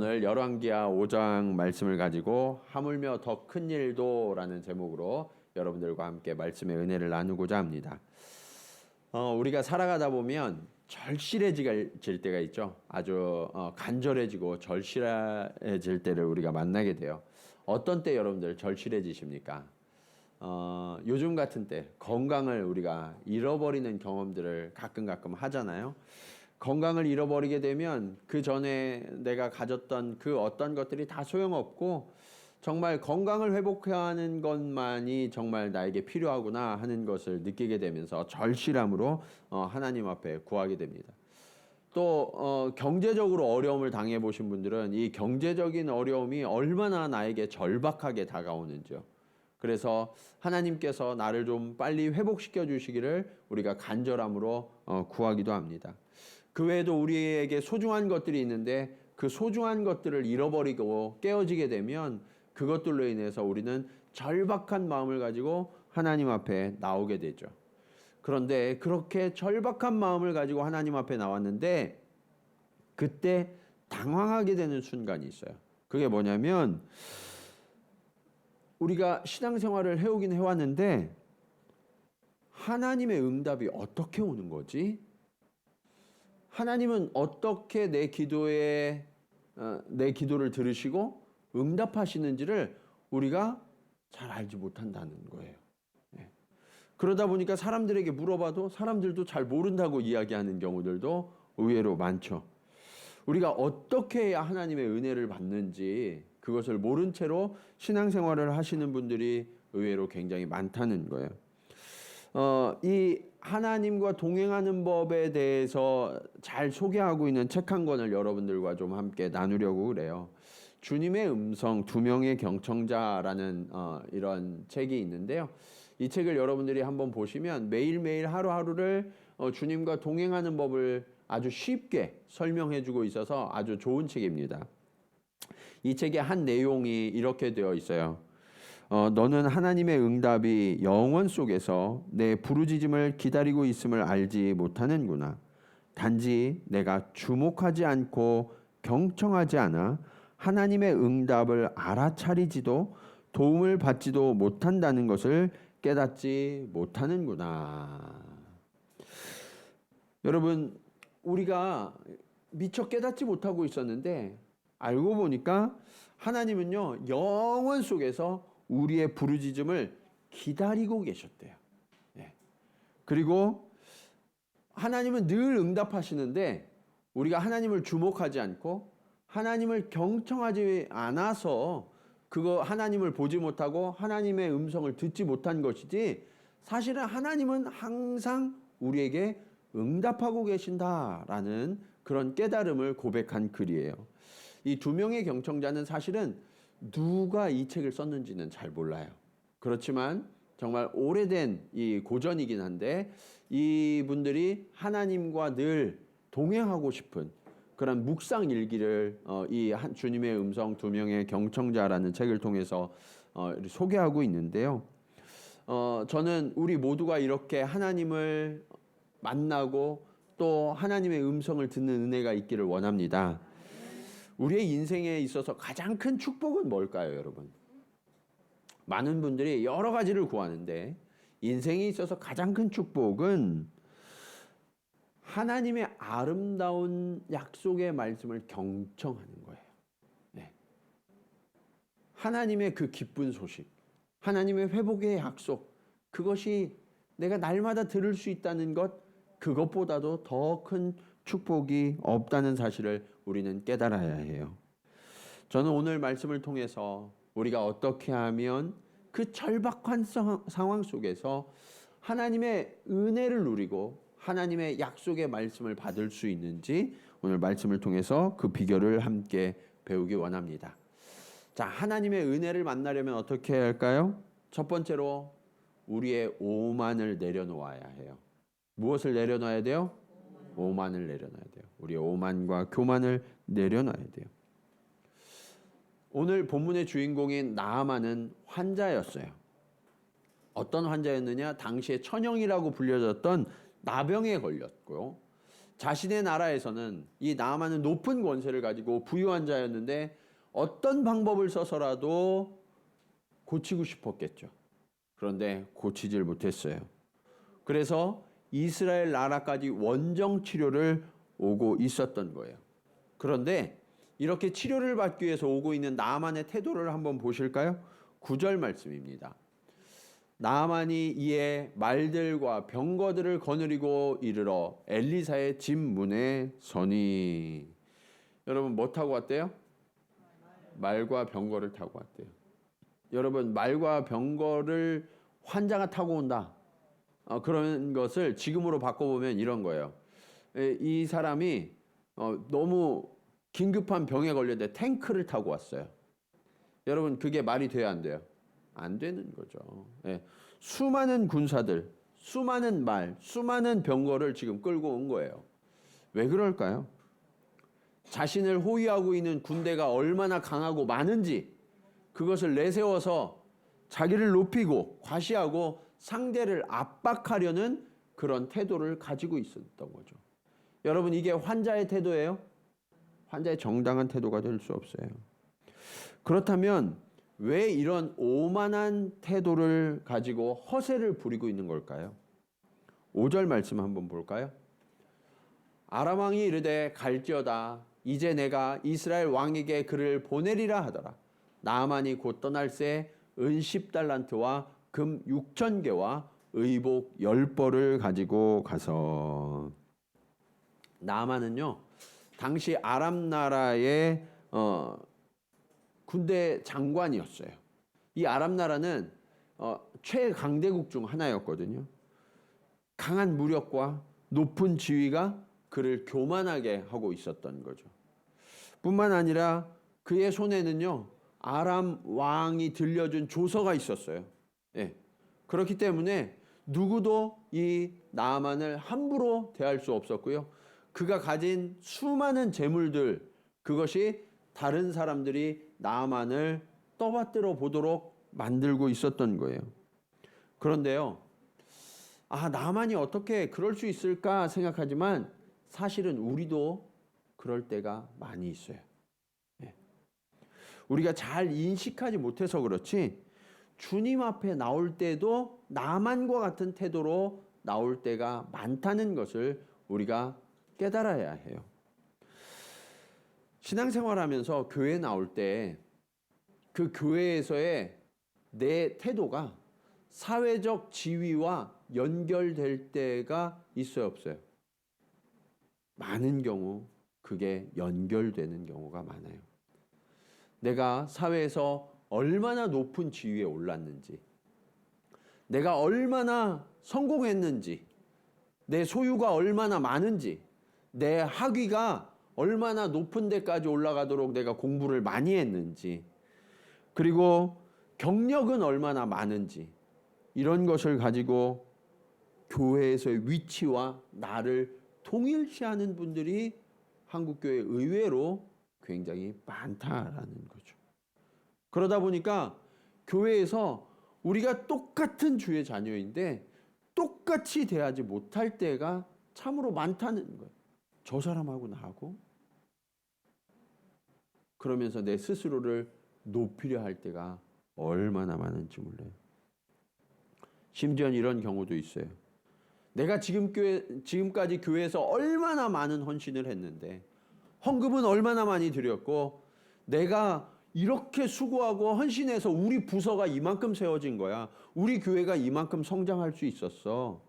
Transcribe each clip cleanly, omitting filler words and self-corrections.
오늘 열왕기하 5장 말씀을 가지고 하물며 더 큰 일도 라는 제목으로 여러분들과 함께 말씀의 은혜를 나누고자 합니다. 우리가 살아가다 보면 절실해질 때가 있죠. 아주 간절해지고 절실해질 때를 우리가 만나게 돼요. 어떤 때 여러분들 절실해지십니까? 요즘 같은 때 건강을 우리가 잃어버리는 경험들을 가끔 하잖아요. 건강을 잃어버리게 되면 그 전에 내가 가졌던 그 어떤 것들이 다 소용없고 정말 건강을 회복하는 것만이 정말 나에게 필요하구나 하는 것을 느끼게 되면서 절실함으로 하나님 앞에 구하게 됩니다. 또 경제적으로 어려움을 당해 보신 분들은 이 경제적인 어려움이 얼마나 나에게 절박하게 다가오는지요. 그래서 하나님께서 나를 좀 빨리 회복시켜 주시기를 우리가 간절함으로 구하기도 합니다. 그 외에도 우리에게 소중한 것들이 있는데 그 소중한 것들을 잃어버리고 깨어지게 되면 그것들로 인해서 우리는 절박한 마음을 가지고 하나님 앞에 나오게 되죠. 그런데 그렇게 절박한 마음을 가지고 하나님 앞에 나왔는데 그때 당황하게 되는 순간이 있어요. 그게 뭐냐면 우리가 신앙생활을 해오긴 해왔는데 하나님의 응답이 어떻게 오는 거지? 하나님은 어떻게 내 기도를 들으시고 응답하시는지를 우리가 잘 알지 못한다는 거예요. 그러다 보니까 사람들에게 물어봐도 사람들도 잘 모른다고 이야기하는 경우들도 의외로 많죠. 우리가 어떻게 해야 하나님의 은혜를 받는지 그것을 모른 채로 신앙생활을 하시는 분들이 의외로 굉장히 많다는 거예요. 이 하나님과 동행하는 법에 대해서 잘 소개하고 있는 책 한 권을 여러분들과 좀 함께 나누려고 그래요. 주님의 음성 두 명의 경청자라는 이런 책이 있는데요. 이 책을 여러분들이 한번 보시면 매일매일 하루하루를 주님과 동행하는 법을 아주 쉽게 설명해 주고 있어서 아주 좋은 책입니다. 이 책의 한 내용이 이렇게 되어 있어요. 너는 하나님의 응답이 영원 속에서 내 부르짖음을 기다리고 있음을 알지 못하는구나. 단지 내가 주목하지 않고 경청하지 않아 하나님의 응답을 알아차리지도 도움을 받지도 못한다는 것을 깨닫지 못하는구나. 여러분, 우리가 미처 깨닫지 못하고 있었는데 알고 보니까 하나님은요, 영원 속에서 우리의 부르짖음을 기다리고 계셨대요. 네. 그리고 하나님은 늘 응답하시는데 우리가 하나님을 주목하지 않고 하나님을 경청하지 않아서 그거 하나님을 보지 못하고 하나님의 음성을 듣지 못한 것이지 사실은 하나님은 항상 우리에게 응답하고 계신다라는 그런 깨달음을 고백한 글이에요. 이 두 명의 경청자는 사실은 누가 이 책을 썼는지는 잘 몰라요. 그렇지만 정말 오래된 이 고전이긴 한데 이분들이 하나님과 늘 동행하고 싶은 그런 묵상 일기를 이 주님의 음성 두 명의 경청자라는 책을 통해서 소개하고 있는데요. 저는 우리 모두가 이렇게 하나님을 만나고 또 하나님의 음성을 듣는 은혜가 있기를 원합니다. 우리의 인생에 있어서 가장 큰 축복은 뭘까요, 여러분? 많은 분들이 여러 가지를 구하는데 인생에 있어서 가장 큰 축복은 하나님의 아름다운 약속의 말씀을 경청하는 거예요. 네. 하나님의 그 기쁜 소식, 하나님의 회복의 약속, 그것이 내가 날마다 들을 수 있다는 것, 그것보다도 더 큰 축복이 없다는 사실을 우리는 깨달아야 해요. 저는 오늘 말씀을 통해서 우리가 어떻게 하면 그 절박한 상황 속에서 하나님의 은혜를 누리고 하나님의 약속의 말씀을 받을 수 있는지 오늘 말씀을 통해서 그 비결을 함께 배우기 원합니다. 자, 하나님의 은혜를 만나려면 어떻게 해야 할까요? 첫 번째로 우리의 오만을 내려놓아야 해요. 무엇을 내려놔야 돼요? 오만을 내려놔야 돼요. 우리의 오만과 교만을 내려놔야 돼요. 오늘 본문의 주인공인 나아만은 환자였어요. 어떤 환자였느냐? 당시에 천형이라고 불려졌던 나병에 걸렸고요. 자신의 나라에서는 이 나아만은 높은 권세를 가지고 부유한 자였는데 어떤 방법을 써서라도 고치고 싶었겠죠. 그런데 고치질 못했어요. 그래서 이스라엘 나라까지 원정 치료를 오고 있었던 거예요. 그런데 이렇게 치료를 받기 위해서 오고 있는 나아만의 태도를 한번 보실까요? 9절 말씀입니다. 나아만이 이에 말들과 병거들을 거느리고 이르러 엘리사의 집 문에 서니. 여러분 뭐 타고 왔대요? 말과 병거를 타고 왔대요. 여러분 말과 병거를 환자가 타고 온다. 그런 것을 지금으로 바꿔보면 이런 거예요. 이 사람이 너무 긴급한 병에 걸렸는데 탱크를 타고 왔어요. 여러분 그게 말이 돼야 안 돼요? 안 되는 거죠. 예. 수많은 군사들, 수많은 말, 수많은 병거를 지금 끌고 온 거예요. 왜 그럴까요? 자신을 호위하고 있는 군대가 얼마나 강하고 많은지 그것을 내세워서 자기를 높이고 과시하고 상대를 압박하려는 그런 태도를 가지고 있었던 거죠. 여러분 이게 환자의 태도예요? 환자의 정당한 태도가 될 수 없어요. 그렇다면 왜 이런 오만한 태도를 가지고 허세를 부리고 있는 걸까요? 5절 말씀 한번 볼까요? 아람 왕이 이르되 갈지어다 이제 내가 이스라엘 왕에게 그를 보내리라 하더라. 나아만이 곧 떠날새 은 10달란트와 금 6,000개와 의복 10벌을 가지고 가서. 나아만은요 당시 아람 나라의 군대 장관이었어요. 이 아람 나라는 최강대국 중 하나였거든요. 강한 무력과 높은 지위가 그를 교만하게 하고 있었던 거죠. 뿐만 아니라 그의 손에는요 아람 왕이 들려준 조서가 있었어요. 예. 그렇기 때문에 누구도 이 나아만을 함부로 대할 수 없었고요. 그가 가진 수많은 재물들, 그것이 다른 사람들이 나아만을 떠받들어 보도록 만들고 있었던 거예요. 그런데요, 나아만이 어떻게 그럴 수 있을까 생각하지만 사실은 우리도 그럴 때가 많이 있어요. 예. 우리가 잘 인식하지 못해서 그렇지 주님 앞에 나올 때도 나만과 같은 태도로 나올 때가 많다는 것을 우리가 깨달아야 해요. 신앙생활하면서 교회 나올 때 그 교회에서의 내 태도가 사회적 지위와 연결될 때가 있어요, 없어요? 많은 경우 그게 연결되는 경우가 많아요. 내가 사회에서 얼마나 높은 지위에 올랐는지, 내가 얼마나 성공했는지, 내 소유가 얼마나 많은지, 내 학위가 얼마나 높은 데까지 올라가도록 내가 공부를 많이 했는지, 그리고 경력은 얼마나 많은지, 이런 것을 가지고 교회에서의 위치와 나를 동일시하는 분들이 한국교회 의외로 굉장히 많다라는 거죠. 그러다 보니까 교회에서 우리가 똑같은 주의 자녀인데 똑같이 대하지 못할 때가 참으로 많다는 거예요. 저 사람하고 나하고 그러면서 내 스스로를 높이려 할 때가 얼마나 많은지 몰라요. 심지어 이런 경우도 있어요. 내가 지금까지 교회에서 얼마나 많은 헌신을 했는데 헌금은 얼마나 많이 드렸고 내가 이렇게 수고하고 헌신해서 우리 부서가 이만큼 세워진 거야. 우리 교회가 이만큼 성장할 수 있었어.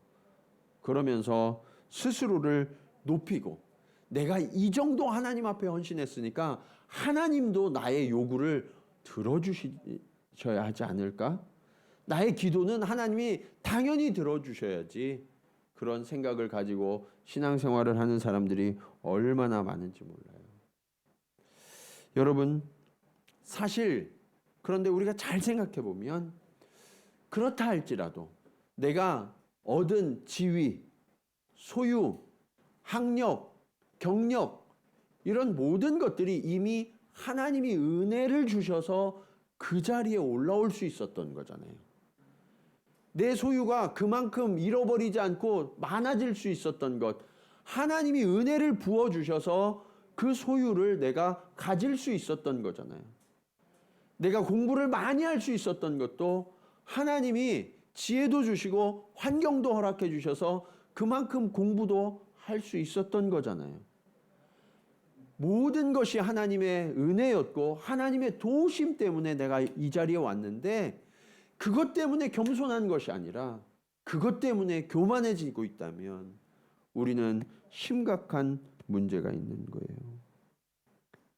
그러면서 스스로를 높이고 내가 이 정도 하나님 앞에 헌신했으니까 하나님도 나의 요구를 들어주셔야 하지 않을까? 나의 기도는 하나님이 당연히 들어주셔야지. 그런 생각을 가지고 신앙생활을 하는 사람들이 얼마나 많은지 몰라요. 여러분, 사실 그런데 우리가 잘 생각해 보면 그렇다 할지라도 내가 얻은 지위, 소유, 학력, 경력 이런 모든 것들이 이미 하나님이 은혜를 주셔서 그 자리에 올라올 수 있었던 거잖아요. 내 소유가 그만큼 잃어버리지 않고 많아질 수 있었던 것, 하나님이 은혜를 부어주셔서 그 소유를 내가 가질 수 있었던 거잖아요. 내가 공부를 많이 할 수 있었던 것도 하나님이 지혜도 주시고 환경도 허락해 주셔서 그만큼 공부도 할 수 있었던 거잖아요. 모든 것이 하나님의 은혜였고 하나님의 도우심 때문에 내가 이 자리에 왔는데, 그것 때문에 겸손한 것이 아니라 그것 때문에 교만해지고 있다면 우리는 심각한 문제가 있는 거예요.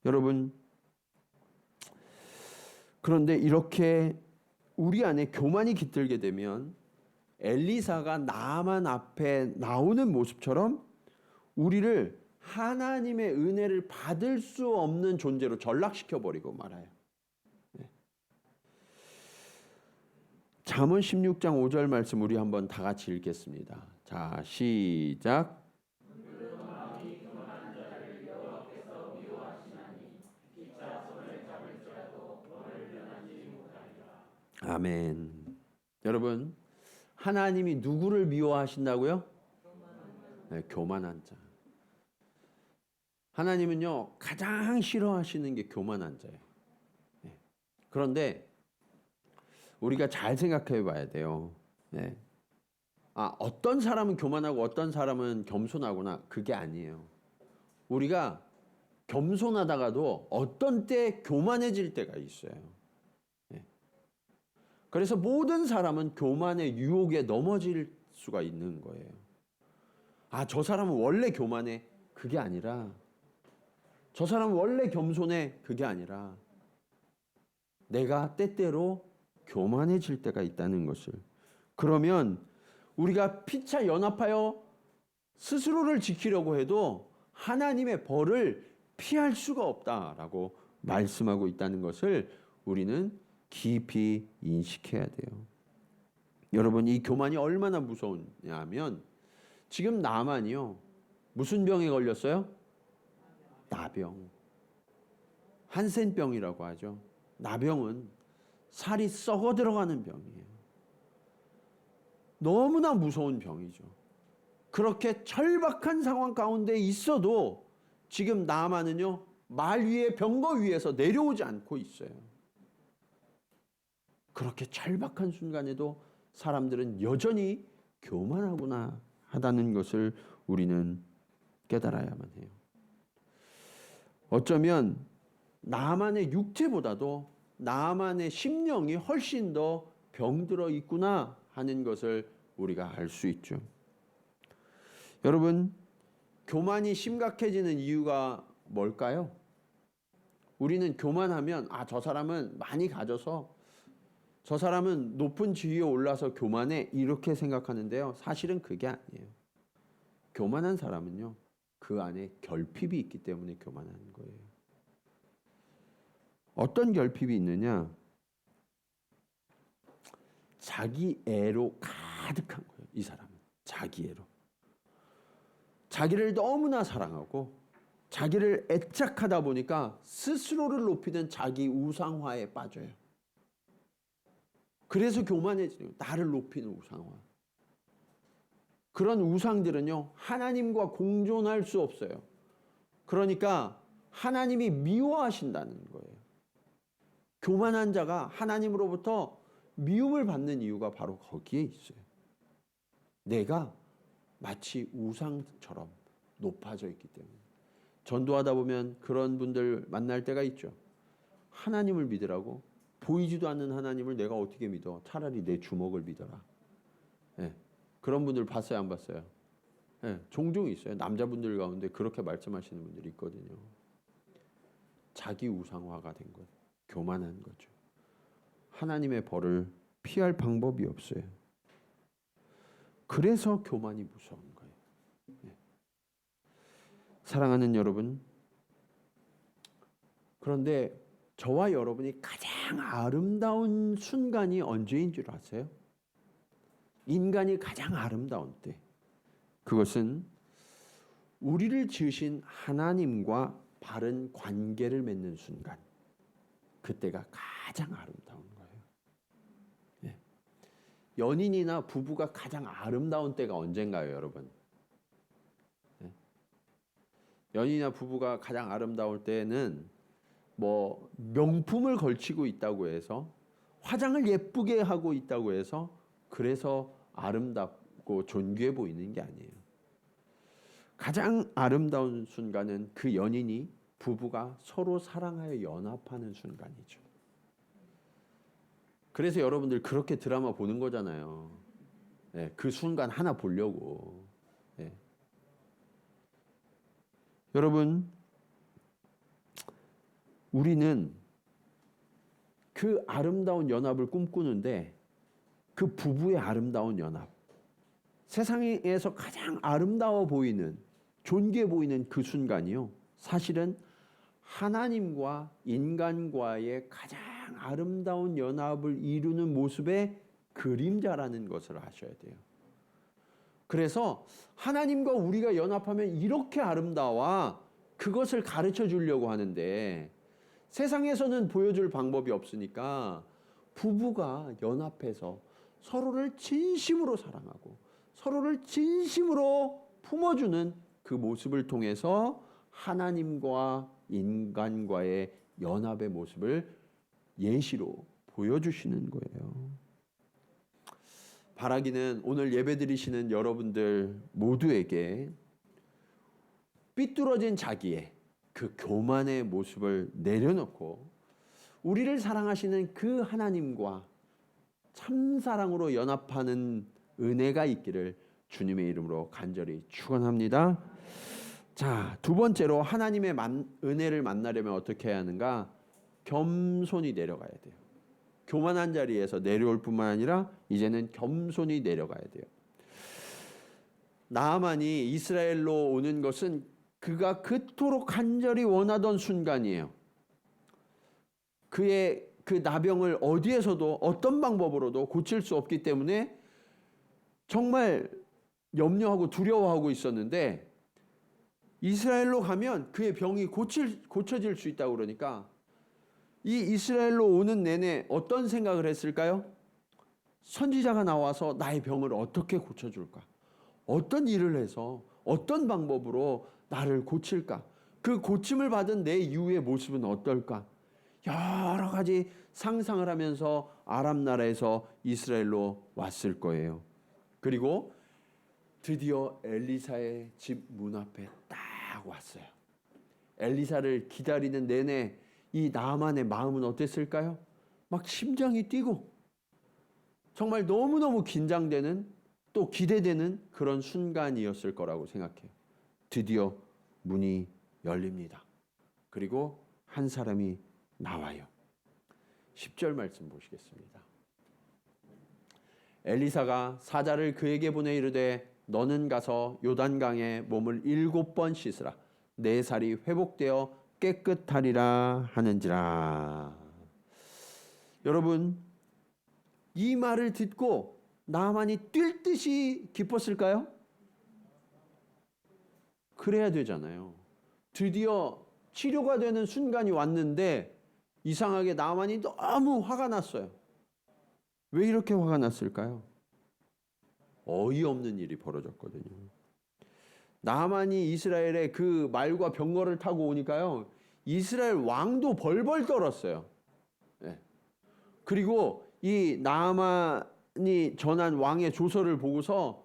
여러분, 그런데 이렇게 우리 안에 교만이 깃들게 되면 엘리사가 나만 앞에 나오는 모습처럼 우리를 하나님의 은혜를 받을 수 없는 존재로 전락시켜버리고 말아요. 잠언 16장 5절 말씀 우리 한번 다 같이 읽겠습니다. 자, 시작. 아멘. 여러분, 하나님이 누구를 미워하신다고요? 네, 교만한 자. 하나님은요, 가장 싫어하시는 게 교만한 자예요. 네. 그런데 우리가 잘 생각해 봐야 돼요. 네. 어떤 사람은 교만하고 어떤 사람은 겸손하구나. 그게 아니에요. 우리가 겸손하다가도 어떤 때 교만해질 때가 있어요. 네. 그래서 모든 사람은 교만의 유혹에 넘어질 수가 있는 거예요. 저 사람은 원래 교만해. 그게 아니라, 저 사람은 원래 겸손해. 그게 아니라, 내가 때때로 교만해질 때가 있다는 것을. 그러면 우리가 피차 연합하여 스스로를 지키려고 해도 하나님의 벌을 피할 수가 없다라고 말씀하고 있다는 것을 우리는 깊이 인식해야 돼요. 여러분, 이 교만이 얼마나 무서우냐 하면, 지금 나만이요, 무슨 병에 걸렸어요? 나병. 한센병이라고 하죠. 나병은 살이 썩어 들어가는 병이에요. 너무나 무서운 병이죠. 그렇게 절박한 상황 가운데 있어도 지금 나만은요, 말 위에 병거 위에서 내려오지 않고 있어요. 그렇게 절박한 순간에도 사람들은 여전히 교만하구나 하다는 것을 우리는 깨달아야만 해요. 어쩌면 나만의 육체보다도 나만의 심령이 훨씬 더 병들어 있구나 하는 것을 우리가 알 수 있죠. 여러분, 교만이 심각해지는 이유가 뭘까요? 우리는 교만하면 저 사람은 많이 가져서, 저 사람은 높은 지위에 올라서 교만해, 이렇게 생각하는데요. 사실은 그게 아니에요. 교만한 사람은요, 그 안에 결핍이 있기 때문에 교만하는 거예요. 어떤 결핍이 있느냐? 자기애로 가득한 거예요. 이 사람은 자기애로. 자기를 너무나 사랑하고 자기를 애착하다 보니까 스스로를 높이는 자기 우상화에 빠져요. 그래서 교만해지는 거예요. 나를 높이는 우상화. 그런 우상들은요, 하나님과 공존할 수 없어요. 그러니까 하나님이 미워하신다는 거예요. 교만한 자가 하나님으로부터 미움을 받는 이유가 바로 거기에 있어요. 내가 마치 우상처럼 높아져 있기 때문에. 전도하다 보면 그런 분들 만날 때가 있죠. 하나님을 믿으라고? 보이지도 않는 하나님을 내가 어떻게 믿어? 차라리 내 주먹을 믿어라. 네. 그런 분들 봤어요, 안 봤어요? 네. 종종 있어요. 남자분들 가운데 그렇게 말씀하시는 분들이 있거든요. 자기 우상화가 된 것, 교만한 거죠. 하나님의 벌을 피할 방법이 없어요. 그래서 교만이 무서운 거예요. 네. 사랑하는 여러분, 그런데 저와 여러분이 가장 아름다운 순간이 언제인 줄 아세요? 인간이 가장 아름다운 때. 그것은 우리를 지으신 하나님과 바른 관계를 맺는 순간. 그때가 가장 아름다운 거예요. 네. 연인이나 부부가 가장 아름다운 때가 언젠가요, 여러분? 네. 연인이나 부부가 가장 아름다울 때는 뭐 명품을 걸치고 있다고 해서, 화장을 예쁘게 하고 있다고 해서 그래서 아름답고 존귀해 보이는 게 아니에요. 가장 아름다운 순간은 그 연인이, 부부가 서로 사랑하여 연합하는 순간이죠. 그래서 여러분들 그렇게 드라마 보는 거잖아요. 예, 그 순간 하나 보려고. 예. 여러분, 우리는 그 아름다운 연합을 꿈꾸는데, 그 부부의 아름다운 연합, 세상에서 가장 아름다워 보이는, 존귀해 보이는 그 순간이요, 사실은 하나님과 인간과의 가장 아름다운 연합을 이루는 모습의 그림자라는 것을 아셔야 돼요. 그래서 하나님과 우리가 연합하면 이렇게 아름다워, 그것을 가르쳐 주려고 하는데, 세상에서는 보여줄 방법이 없으니까 부부가 연합해서 서로를 진심으로 사랑하고 서로를 진심으로 품어주는 그 모습을 통해서 하나님과 인간과의 연합의 모습을 예시로 보여주시는 거예요. 바라기는 오늘 예배드리시는 여러분들 모두에게 삐뚤어진 자기의 그 교만의 모습을 내려놓고 우리를 사랑하시는 그 하나님과 참사랑으로 연합하는 은혜가 있기를 주님의 이름으로 간절히 축원합니다. 자, 두 번째로 하나님의 은혜를 만나려면 어떻게 해야 하는가? 겸손히 내려가야 돼요. 교만한 자리에서 내려올 뿐만 아니라 이제는 겸손히 내려가야 돼요. 나아만이 이스라엘로 오는 것은 그가 그토록 간절히 원하던 순간이에요. 그의 그 나병을 어디에서도 어떤 방법으로도 고칠 수 없기 때문에 정말 염려하고 두려워하고 있었는데, 이스라엘로 가면 그의 병이 고쳐질 수 있다고 그러니까 이 이스라엘로 오는 내내 어떤 생각을 했을까요? 선지자가 나와서 나의 병을 어떻게 고쳐줄까? 어떤 일을 해서 어떤 방법으로 나를 고칠까? 그 고침을 받은 내 이후의 모습은 어떨까? 여러 가지 상상을 하면서 아람 나라에서 이스라엘로 왔을 거예요. 그리고 드디어 엘리사의 집 문 앞에 딱 왔어요. 엘리사를 기다리는 내내 이 나아만의 마음은 어땠을까요? 막 심장이 뛰고 정말 너무너무 긴장되는, 또 기대되는 그런 순간이었을 거라고 생각해요. 드디어 문이 열립니다. 그리고 한 사람이 나와요. 10절 말씀 보시겠습니다. 엘리사가 사자를 그에게 보내 이르되 너는 가서 요단강에 몸을 7번 씻으라. 내 살이 회복되어 깨끗하리라 하는지라. 여러분, 이 말을 듣고 나만이 뛸 듯이 기뻤을까요? 그래야 되잖아요. 드디어 치료가 되는 순간이 왔는데 이상하게 나만이 너무 화가 났어요. 왜 이렇게 화가 났을까요? 어이없는 일이 벌어졌거든요. 나만이 이스라엘의 그 말과 병거를 타고 오니까요, 이스라엘 왕도 벌벌 떨었어요. 네. 그리고 이 나만이 전한 왕의 조서를 보고서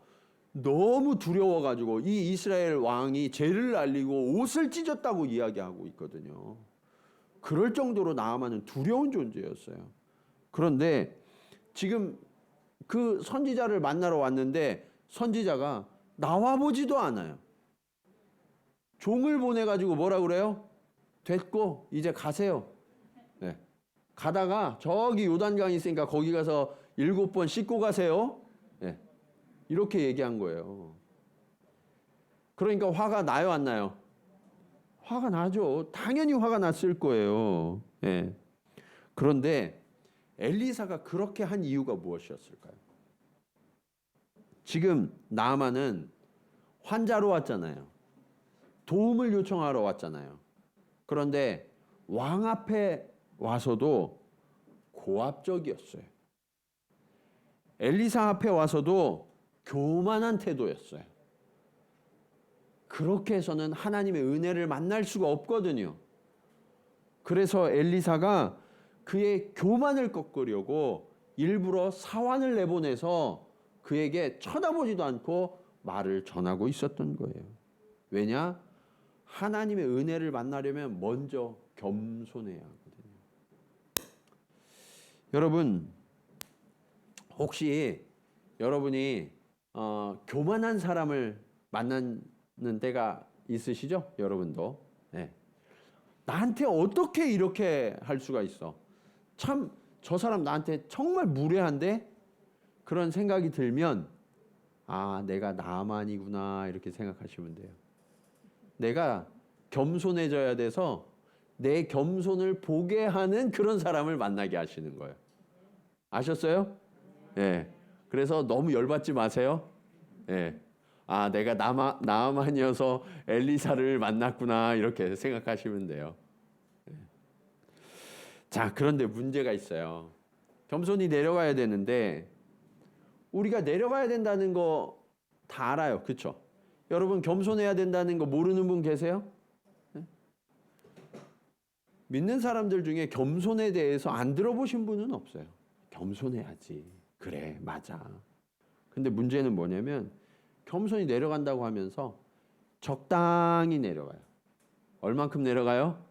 너무 두려워가지고 이 이스라엘 왕이 죄를 알리고 옷을 찢었다고 이야기하고 있거든요. 그럴 정도로 나아만은 두려운 존재였어요. 그런데 지금 그 선지자를 만나러 왔는데 선지자가 나와보지도 않아요. 종을 보내가지고 뭐라 그래요? 됐고 이제 가세요. 네. 가다가 저기 요단강이 있으니까 거기 가서 7번 씻고 가세요. 네. 이렇게 얘기한 거예요. 그러니까 화가 나요, 안 나요? 화가 나죠. 당연히 화가 났을 거예요. 네. 그런데 엘리사가 그렇게 한 이유가 무엇이었을까요? 지금 나아만은 환자로 왔잖아요. 도움을 요청하러 왔잖아요. 그런데 왕 앞에 와서도 고압적이었어요. 엘리사 앞에 와서도 교만한 태도였어요. 그렇게 해서는 하나님의 은혜를 만날 수가 없거든요. 그래서 엘리사가 그의 교만을 꺾으려고 일부러 사환을 내보내서 그에게 쳐다보지도 않고 말을 전하고 있었던 거예요. 왜냐? 하나님의 은혜를 만나려면 먼저 겸손해야 하거든요. 여러분, 혹시 여러분이 교만한 사람을 만나는 때가 있으시죠? 여러분도. 네. 나한테 어떻게 이렇게 할 수가 있어? 참, 저 사람 나한테 정말 무례한데? 그런 생각이 들면, 아, 내가 나만이구나, 이렇게 생각하시면 돼요. 내가 겸손해져야 돼서 내 겸손을 보게 하는 그런 사람을 만나게 하시는 거예요. 아셨어요? 예. 그래서 너무 열받지 마세요. 예. 아, 내가 나만이어서 엘리사를 만났구나, 이렇게 생각하시면 돼요. 예. 자, 그런데 문제가 있어요. 겸손히 내려가야 되는데, 우리가 내려가야 된다는 거 다 알아요. 그렇죠? 여러분, 겸손해야 된다는 거 모르는 분 계세요? 네? 믿는 사람들 중에 겸손에 대해서 안 들어보신 분은 없어요. 겸손해야지. 그래, 맞아. 근데 문제는 뭐냐면 겸손히 내려간다고 하면서 적당히 내려가요. 얼만큼 내려가요?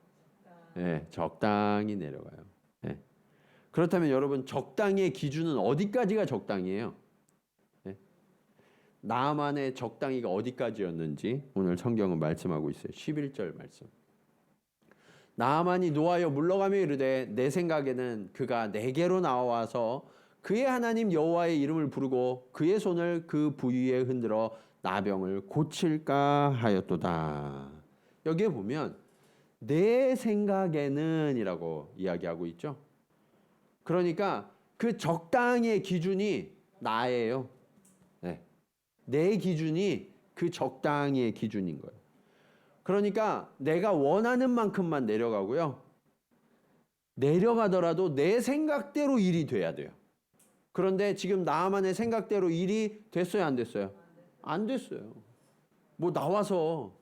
네, 적당히 내려가요. 네. 그렇다면 여러분, 적당히의 기준은 어디까지가 적당이에요? 네. 나만의 적당히가 어디까지였는지 오늘 성경은 말씀하고 있어요. 11절 말씀. 나만이 노하여 물러가며 이르되 내 생각에는 그가 내게로 나와서 그의 하나님 여호와의 이름을 부르고 그의 손을 그 부위에 흔들어 나병을 고칠까 하였도다. 여기에 보면 내 생각에는 이라고 이야기하고 있죠. 그러니까 그 적당히의 기준이 나예요. 네. 내 기준이 그 적당히의 기준인 거예요. 그러니까 내가 원하는 만큼만 내려가고요. 내려가더라도 내 생각대로 일이 돼야 돼요. 그런데 지금 나만의 생각대로 일이 됐어요, 안 됐어요? 안 됐어요. 뭐 나와서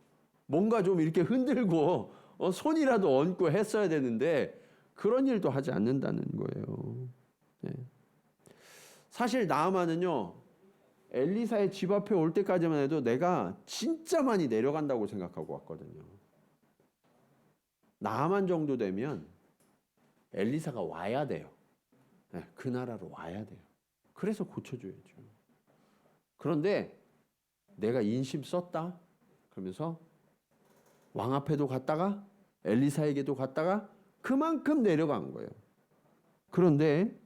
뭔가 좀 이렇게 흔들고 손이라도 얹고 했어야 되는데 그런 일도 하지 않는다는 거예요. 네. 사실 나아만은요, 엘리사의 집 앞에 올 때까지만 해도 내가 진짜 많이 내려간다고 생각하고 왔거든요. 나아만 정도 되면 엘리사가 와야 돼요. 네, 그 나라로 와야 돼요. 그래서 고쳐줘야죠. 그런데 내가 인심 썼다? 그러면서 왕 앞에도 갔다가 엘리사에게도 갔다가 그만큼 내려간 거예요. 그런데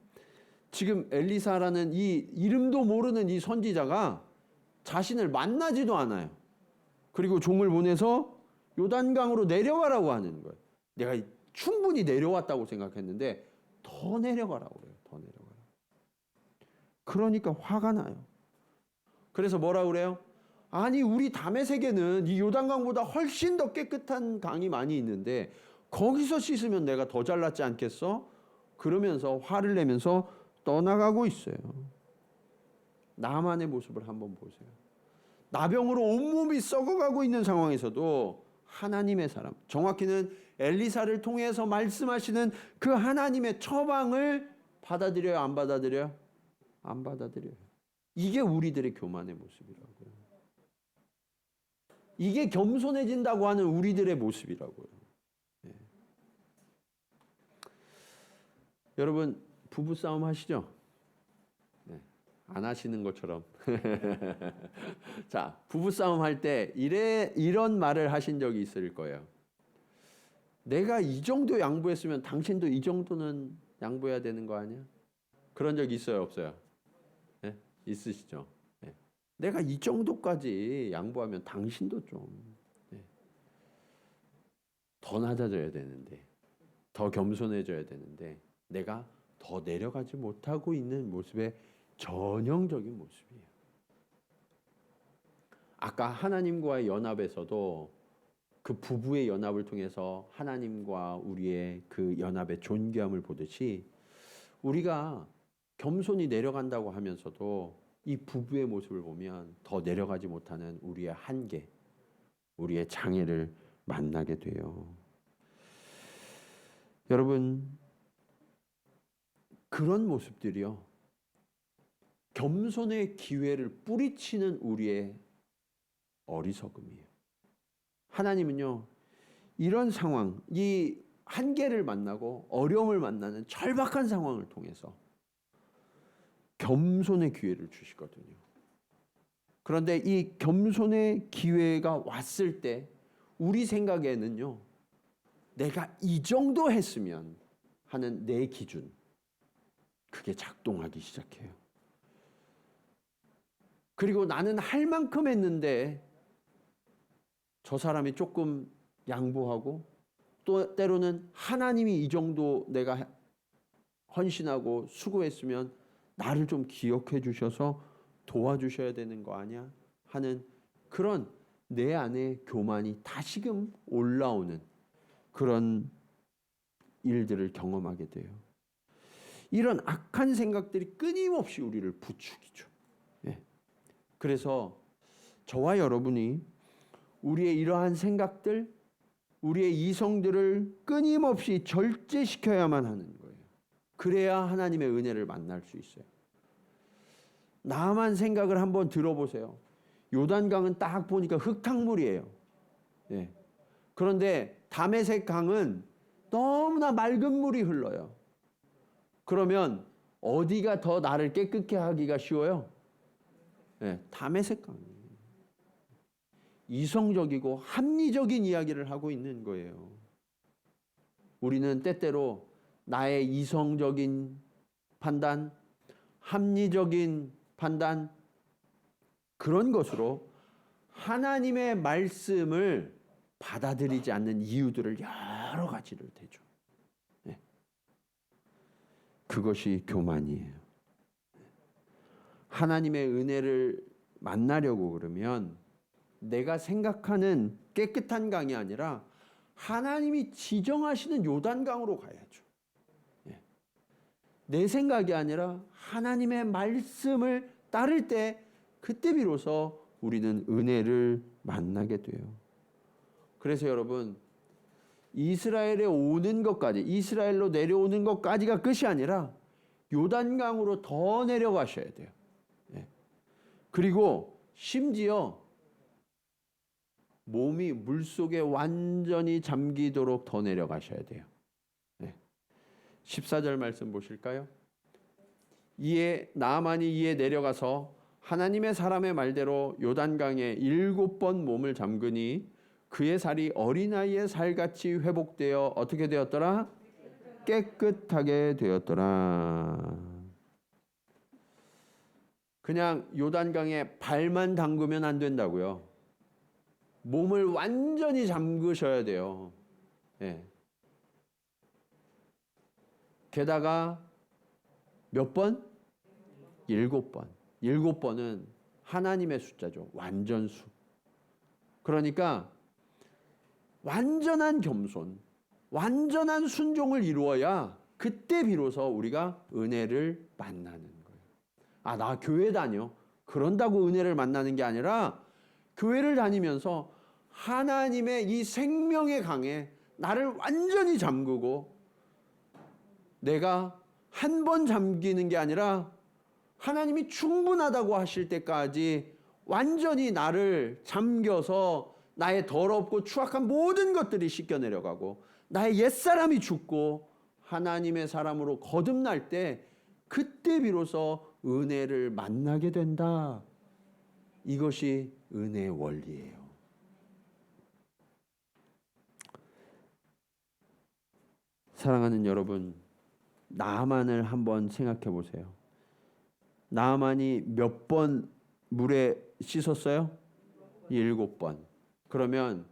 지금 엘리사라는 이 이름도 모르는 이 선지자가 자신을 만나지도 않아요. 그리고 종을 보내서 요단강으로 내려가라고 하는 거예요. 내가 충분히 내려왔다고 생각했는데 더 내려가라고 그래요. 더 내려가라. 그러니까 화가 나요. 그래서 뭐라 그래요? 아니, 우리 다메섹에는 이 요단강보다 훨씬 더 깨끗한 강이 많이 있는데 거기서 씻으면 내가 더 잘났지 않겠어? 그러면서 화를 내면서 떠나가고 있어요. 나만의 모습을 한번 보세요. 나병으로 온몸이 썩어가고 있는 상황에서도 하나님의 사람, 정확히는 엘리사를 통해서 말씀하시는 그 하나님의 처방을 받아들여요, 안 받아들여요? 안 받아들여요. 이게 우리들의 교만의 모습이라고요. 이게 겸손해진다고 하는 우리들의 모습이라고요. 네. 여러분, 부부싸움 하시죠? 네. 안 하시는 것처럼. 자, 부부싸움 할 때 이런 말을 하신 적이 있을 거예요. 내가 이 정도 양보했으면 당신도 이 정도는 양보해야 되는 거 아니야? 그런 적 있어요, 없어요? 네? 있으시죠? 네. 내가 이 정도까지 양보하면 당신도 좀 더 낮아져야 되는데, 더 겸손해져야 되는데 내가 더 내려가지 못하고 있는 모습의 전형적인 모습이에요. 아까 하나님과의 연합에서도 그 부부의 연합을 통해서 하나님과 우리의 그 연합의 존귀함을 보듯이 우리가 겸손히 내려간다고 하면서도 이 부부의 모습을 보면 더 내려가지 못하는 우리의 한계, 우리의 장애를 만나게 돼요. 여러분, 그런 모습들이요, 겸손의 기회를 뿌리치는 우리의 어리석음이에요. 하나님은요, 이런 상황, 이 한계를 만나고 어려움을 만나는 절박한 상황을 통해서 겸손의 기회를 주시거든요. 그런데 이 겸손의 기회가 왔을 때 우리 생각에는요, 내가 이 정도 했으면 하는 내 기준, 그게 작동하기 시작해요. 그리고 나는 할 만큼 했는데 저 사람이 조금 양보하고, 또 때로는 하나님이 이 정도 내가 헌신하고 수고했으면 나를 좀 기억해 주셔서 도와주셔야 되는 거 아니야? 하는 그런 내 안에 교만이 다시금 올라오는 그런 일들을 경험하게 돼요. 이런 악한 생각들이 끊임없이 우리를 부추기죠. 예. 그래서 저와 여러분이 우리의 이러한 생각들, 우리의 이성들을 끊임없이 절제시켜야만 하는 거예요. 그래야 하나님의 은혜를 만날 수 있어요. 나만 생각을 한번 들어보세요. 요단강은 딱 보니까 흙탕물이에요. 예. 그런데 다메섹 강은 너무나 맑은 물이 흘러요. 그러면 어디가 더 나를 깨끗게 하기가 쉬워요? 예, 다메섹 강이에요. 이성적이고 합리적인 이야기를 하고 있는 거예요. 우리는 때때로 나의 이성적인 판단, 합리적인 판단, 그런 것으로 하나님의 말씀을 받아들이지 않는 이유들을 여러 가지를 대죠. 네. 그것이 교만이에요. 하나님의 은혜를 만나려고 그러면 내가 생각하는 깨끗한 강이 아니라 하나님이 지정하시는 요단강으로 가야죠. 내 생각이 아니라 하나님의 말씀을 따를 때 그때 비로소 우리는 은혜를 만나게 돼요. 그래서 여러분, 이스라엘에 오는 것까지, 이스라엘로 내려오는 것까지가 끝이 아니라 요단강으로 더 내려가셔야 돼요. 그리고 심지어 몸이 물속에 완전히 잠기도록 더 내려가셔야 돼요. 14절 말씀 보실까요? 이에 나아만이 이에 내려가서 하나님의 사람의 말대로 요단강에 7번 몸을 잠그니 그의 살이 어린아이의 살같이 회복되어 어떻게 되었더라? 깨끗하게 되었더라. 그냥 요단강에 발만 담그면 안 된다고요. 몸을 완전히 잠그셔야 돼요. 예. 게다가 몇 번? 7번. 7번은 하나님의 숫자죠. 완전수. 그러니까 완전한 겸손, 완전한 순종을 이루어야 그때 비로소 우리가 은혜를 만나는 거예요. 아, 나 교회 다녀. 그런다고 은혜를 만나는 게 아니라 교회를 다니면서 하나님의 이 생명의 강에 나를 완전히 잠그고, 내가 한 번 잠기는 게 아니라 하나님이 충분하다고 하실 때까지 완전히 나를 잠겨서 나의 더럽고 추악한 모든 것들이 씻겨 내려가고 나의 옛사람이 죽고 하나님의 사람으로 거듭날 때 그때 비로소 은혜를 만나게 된다. 이것이 은혜의 원리예요. 사랑하는 여러분, 나만을 한번 생각해 보세요. 나만이 몇 번 물에 씻었어요? 7번. 그러면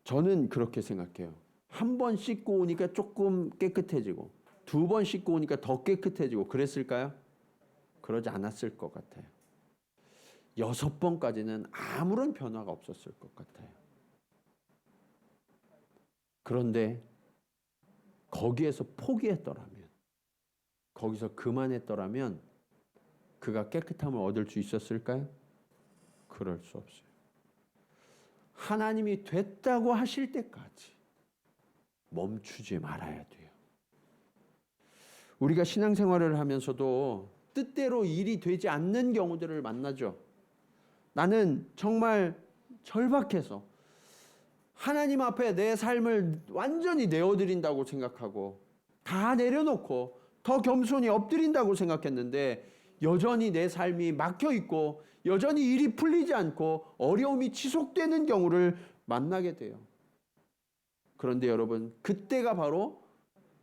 저는 그렇게 생각해요. 한 번 씻고 오니까 조금 깨끗해지고 2번 씻고 오니까 더 깨끗해지고 그랬을까요? 그러지 않았을 것 같아요. 6번까지는 아무런 변화가 없었을 것 같아요. 그런데 거기에서 포기했더라면, 거기서 그만했더라면 그가 깨끗함을 얻을 수 있었을까요? 그럴 수 없어요. 하나님이 됐다고 하실 때까지 멈추지 말아야 돼요. 우리가 신앙생활을 하면서도 뜻대로 일이 되지 않는 경우들을 만나죠. 나는 정말 절박해서 하나님 앞에 내 삶을 완전히 내어드린다고 생각하고 다 내려놓고 더 겸손히 엎드린다고 생각했는데 여전히 내 삶이 막혀 있고 여전히 일이 풀리지 않고 어려움이 지속되는 경우를 만나게 돼요. 그런데 여러분, 그때가 바로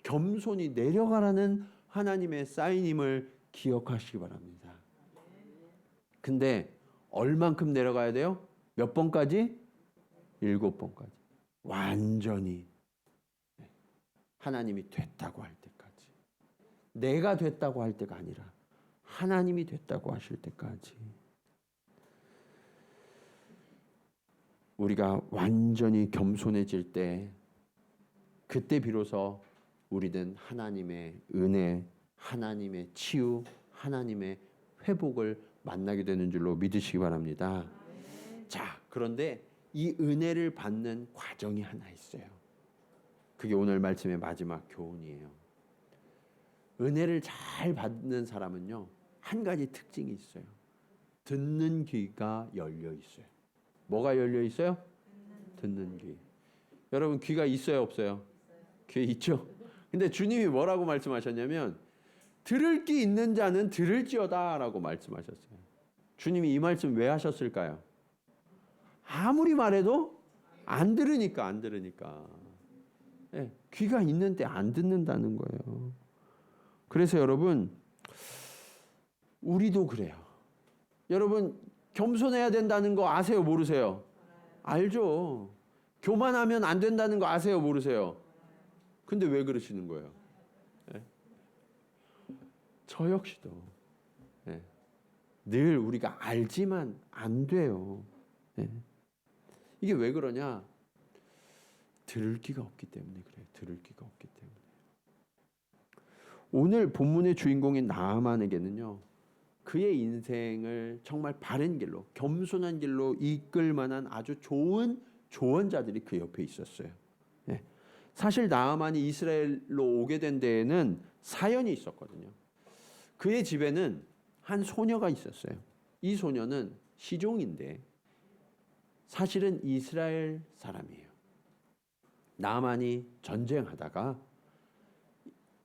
겸손히 내려가라는 하나님의 사인임을 기억하시기 바랍니다. 근데 얼만큼 내려가야 돼요? 몇 번까지? 7번까지. 완전히 하나님이 됐다고 할 때까지. 내가 됐다고 할 때가 아니라 하나님이 됐다고 하실 때까지. 우리가 완전히 겸손해질 때 그때 비로소 우리는 하나님의 은혜, 하나님의 치유, 하나님의 회복을 만나게 되는 줄로 믿으시기 바랍니다. 자, 그런데 이 은혜를 받는 과정이 하나 있어요. 그게 오늘 말씀의 마지막 교훈이에요. 은혜를 잘 받는 사람은요, 한 가지 특징이 있어요. 듣는 귀가 열려 있어요. 뭐가 열려 있어요? 듣는 귀. 여러분, 귀가 있어요, 없어요? 귀 있죠? 근데 주님이 뭐라고 말씀하셨냐면 들을 귀 있는 자는 들을지어다 라고 말씀하셨어요. 주님이 이 말씀 왜 하셨을까요? 아무리 말해도 안 들으니까. 네, 귀가 있는데 안 듣는다는 거예요. 그래서 여러분, 우리도 그래요. 여러분, 겸손해야 된다는 거 아세요, 모르세요? 알죠. 교만하면 안 된다는 거 아세요, 모르세요? 근데 왜 그러시는 거예요? 네? 저 역시도 네. 늘 우리가 알지만 안 돼요. 네. 이게 왜 그러냐? 들을 귀가 없기 때문에 그래요. 들을 귀가 없기 때문에. 오늘 본문의 주인공인 나아만에게는요, 그의 인생을 정말 바른 길로, 겸손한 길로 이끌 만한 아주 좋은 조언자들이 그 옆에 있었어요. 네. 사실 나아만이 이스라엘로 오게 된 데에는 사연이 있었거든요. 그의 집에는 한 소녀가 있었어요. 이 소녀는 시종인데 사실은 이스라엘 사람이에요. 나아만이 전쟁하다가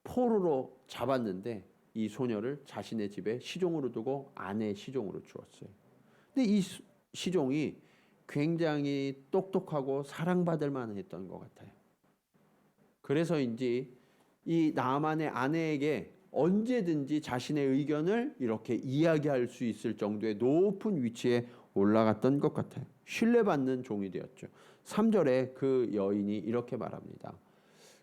포로로 잡았는데 이 소녀를 자신의 집에 시종으로 두고 아내 시종으로 주었어요. 근데 이 시종이 굉장히 똑똑하고 사랑받을 만했던 것 같아요. 그래서인지 이 나아만의 아내에게 언제든지 자신의 의견을 이렇게 이야기할 수 있을 정도의 높은 위치에 올라갔던 것 같아요. 신뢰받는 종이 되었죠. 3절에 그 여인이 이렇게 말합니다.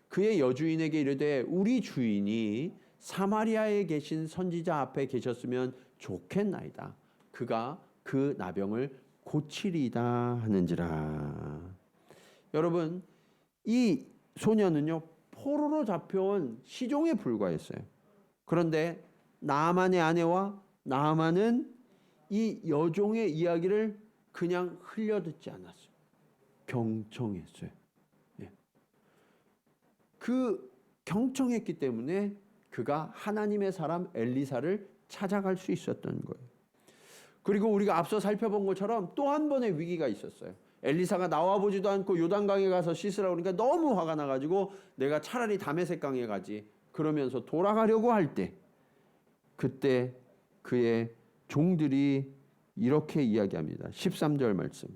그의 여주인에게 이르되 우리 주인이 사마리아에 계신 선지자 앞에 계셨으면 좋겠나이다. 그가 그 나병을 고치리이다 하는지라. 여러분, 이 소녀는요, 포로로 잡혀온 시종에 불과했어요. 그런데 나아만의 아내와 나아만은 이 여종의 이야기를 그냥 흘려듣지 않았어요. 경청했어요. 예. 그 경청했기 때문에 그가 하나님의 사람 엘리사를 찾아갈 수 있었던 거예요. 그리고 우리가 앞서 살펴본 것처럼 또 한 번의 위기가 있었어요. 엘리사가 나와보지도 않고 요단강에 가서 씻으라고 그러니까 너무 화가 나가지고 내가 차라리 다메섹강에 가지 그러면서 돌아가려고 할 때 그때 그의 종들이 이렇게 이야기합니다. 13절 말씀.